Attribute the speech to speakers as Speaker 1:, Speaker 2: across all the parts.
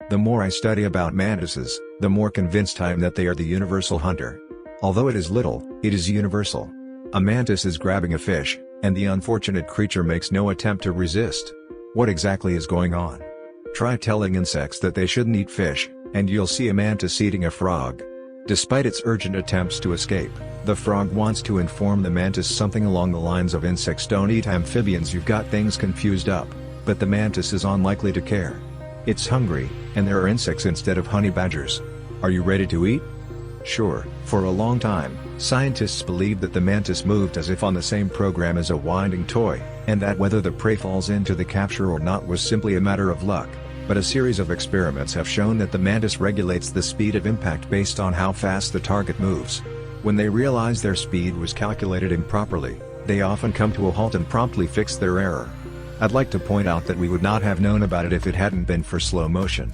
Speaker 1: The more I study about mantises, the more convinced I am that they are the universal hunter. Although it is little, it is universal. A mantis is grabbing a fish, and the unfortunate creature makes no attempt to resist. What exactly is going on? Try telling insects that they shouldn't eat fish, and you'll see a mantis eating a frog. Despite its urgent attempts to escape, the frog wants to inform the mantis something along the lines of "Insects don't eat amphibians, you've got things confused up," but the mantis is unlikely to care. It's hungry, and there are insects instead of honey badgers. Are you ready to eat? Sure. For a long time, scientists believed that the mantis moved as if on the same program as a winding toy, and that whether the prey falls into the capture or not was simply a matter of luck. But a series of experiments have shown that the mantis regulates the speed of impact based on how fast the target moves. When they realize their speed was calculated improperly, they often come to a halt and promptly fix their error. I'd like to point out that we would not have known about it if it hadn't been for slow motion.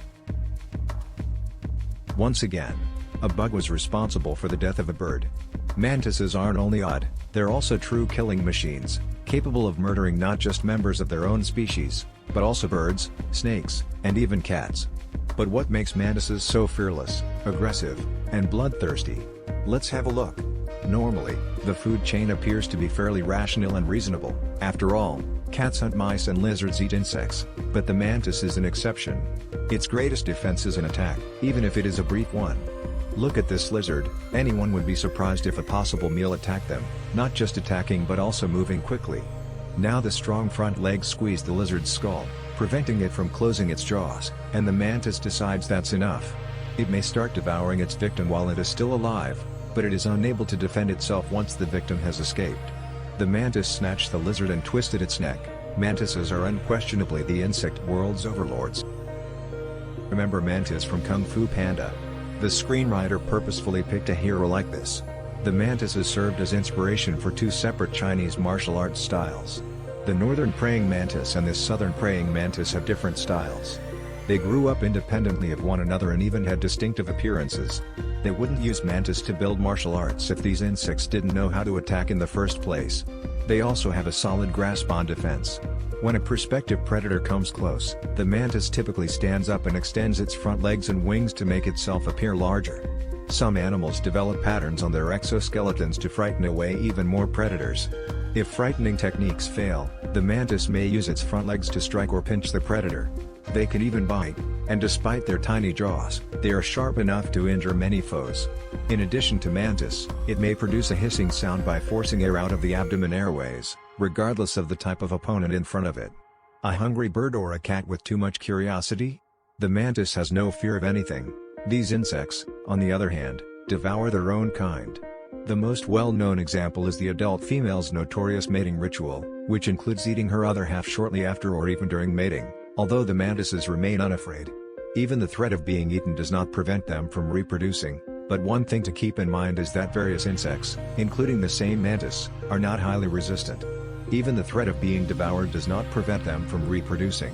Speaker 1: Once again, a bug was responsible for the death of a bird. Mantises aren't only odd, they're also true killing machines, capable of murdering not just members of their own species, but also birds, snakes, and even cats. But what makes mantises so fearless, aggressive, and bloodthirsty? Let's have a look. Normally, the food chain appears to be fairly rational and reasonable. After all, cats hunt mice and lizards eat insects, but the mantis is an exception. Its greatest defense is an attack, even if it is a brief one. Look at this lizard. Anyone would be surprised if a possible meal attacked them, not just attacking but also moving quickly. Now the strong front legs squeeze the lizard's skull, preventing it from closing its jaws, and the mantis decides that's enough. It may start devouring its victim while it is still alive, but it is unable to defend itself once the victim has escaped. The mantis snatched the lizard and twisted its neck. Mantises are unquestionably the insect world's overlords. Remember Mantis from Kung Fu Panda? The screenwriter purposefully picked a hero like this. The mantis has served as inspiration for two separate Chinese martial arts styles. The northern praying mantis and the southern praying mantis have different styles. They grew up independently of one another and even had distinctive appearances. They wouldn't use mantis to build martial arts if these insects didn't know how to attack in the first place. They also have a solid grasp on defense. When a prospective predator comes close, the mantis typically stands up and extends its front legs and wings to make itself appear larger. Some animals develop patterns on their exoskeletons to frighten away even more predators. If frightening techniques fail, the mantis may use its front legs to strike or pinch the predator. They can even bite, and despite their tiny jaws, they are sharp enough to injure many foes. In addition to mantis, it may produce a hissing sound by forcing air out of the abdomen airways, regardless of the type of opponent in front of it. A hungry bird or a cat with too much curiosity? The mantis has no fear of anything. These insects, on the other hand, devour their own kind. The most well-known example is the adult female's notorious mating ritual, which includes eating her other half shortly after or even during mating, although the mantises remain unafraid. Even the threat of being eaten does not prevent them from reproducing, but one thing to keep in mind is that various insects, including the same mantis, are not highly resistant. Even the threat of being devoured does not prevent them from reproducing.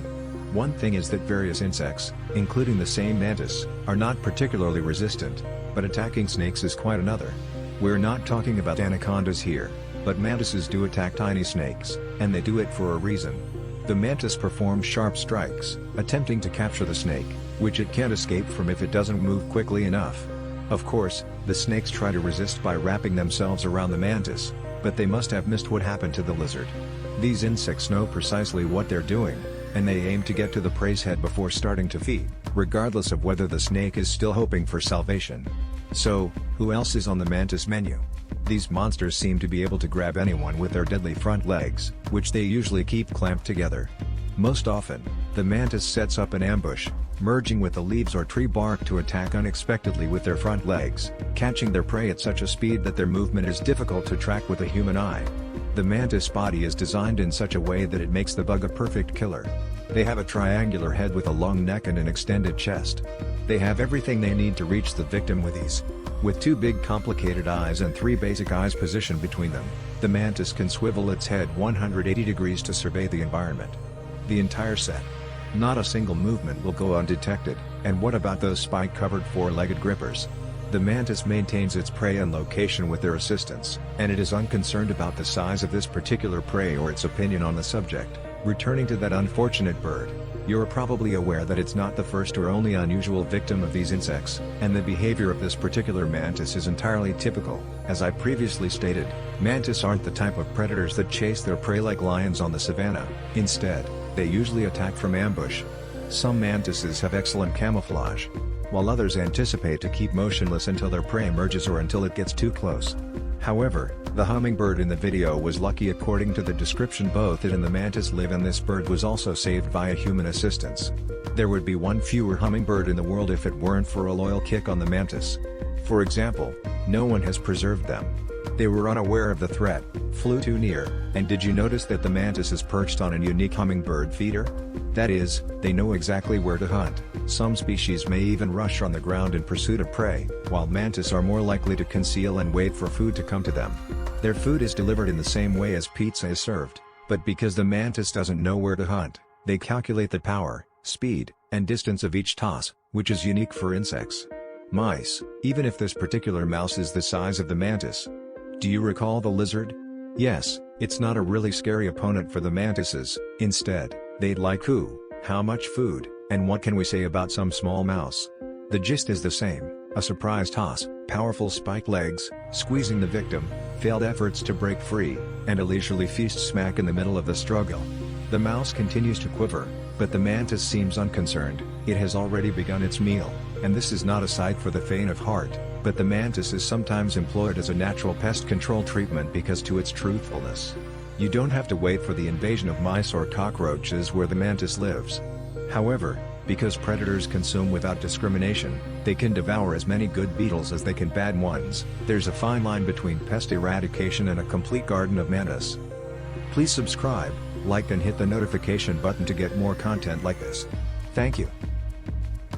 Speaker 1: One thing is that various insects, including the same mantis, are not particularly resistant, but attacking snakes is quite another. We're not talking about anacondas here, but mantises do attack tiny snakes, and they do it for a reason. The mantis performs sharp strikes, attempting to capture the snake, which it can't escape from if it doesn't move quickly enough. Of course, the snakes try to resist by wrapping themselves around the mantis, but they must have missed what happened to the lizard. These insects know precisely what they're doing, and they aim to get to the prey's head before starting to feed, regardless of whether the snake is still hoping for salvation. So, who else is on the mantis menu? These monsters seem to be able to grab anyone with their deadly front legs, which they usually keep clamped together. Most often, the mantis sets up an ambush, merging with the leaves or tree bark to attack unexpectedly with their front legs, catching their prey at such a speed that their movement is difficult to track with a human eye. The mantis body is designed in such a way that it makes the bug a perfect killer. They have a triangular head with a long neck and an extended chest. They have everything they need to reach the victim with ease. With two big complicated eyes and three basic eyes positioned between them, the mantis can swivel its head 180 degrees to survey the environment. The entire set. Not a single movement will go undetected, and what about those spike-covered four-legged grippers? The mantis maintains its prey and location with their assistance, and it is unconcerned about the size of this particular prey or its opinion on the subject. Returning to that unfortunate bird, you're probably aware that it's not the first or only unusual victim of these insects, and the behavior of this particular mantis is entirely typical. As I previously stated, mantis aren't the type of predators that chase their prey like lions on the savannah. Instead, they usually attack from ambush. Some mantises have excellent camouflage, while others anticipate to keep motionless until their prey emerges or until it gets too close. However, the hummingbird in the video was lucky. According to the description, both it and the mantis live, and this bird was also saved via human assistance. There would be one fewer hummingbird in the world if it weren't for a loyal kick on the mantis. For example, no one has preserved them. They were unaware of the threat, flew too near, and did you notice that the mantis is perched on a unique hummingbird feeder? That is, they know exactly where to hunt. Some species may even rush on the ground in pursuit of prey, while mantis are more likely to conceal and wait for food to come to them. Their food is delivered in the same way as pizza is served, but because the mantis doesn't know where to hunt, they calculate the power, speed, and distance of each toss, which is unique for insects. Mice, even if this particular mouse is the size of the mantis. Do you recall the lizard? Yes, it's not a really scary opponent for the mantises. Instead, they'd like who, how much food, and what can we say about some small mouse? The gist is the same: a surprise toss, powerful spike legs, squeezing the victim, failed efforts to break free, and a leisurely feast smack in the middle of the struggle. The mouse continues to quiver, but the mantis seems unconcerned. It has already begun its meal, and this is not a sight for the faint of heart. But the mantis is sometimes employed as a natural pest control treatment because to its truthfulness. You don't have to wait for the invasion of mice or cockroaches where the mantis lives. However, because predators consume without discrimination, they can devour as many good beetles as they can bad ones. There's a fine line between pest eradication and a complete garden of mantis. Please subscribe, like and hit the notification button to get more content like this. Thank you.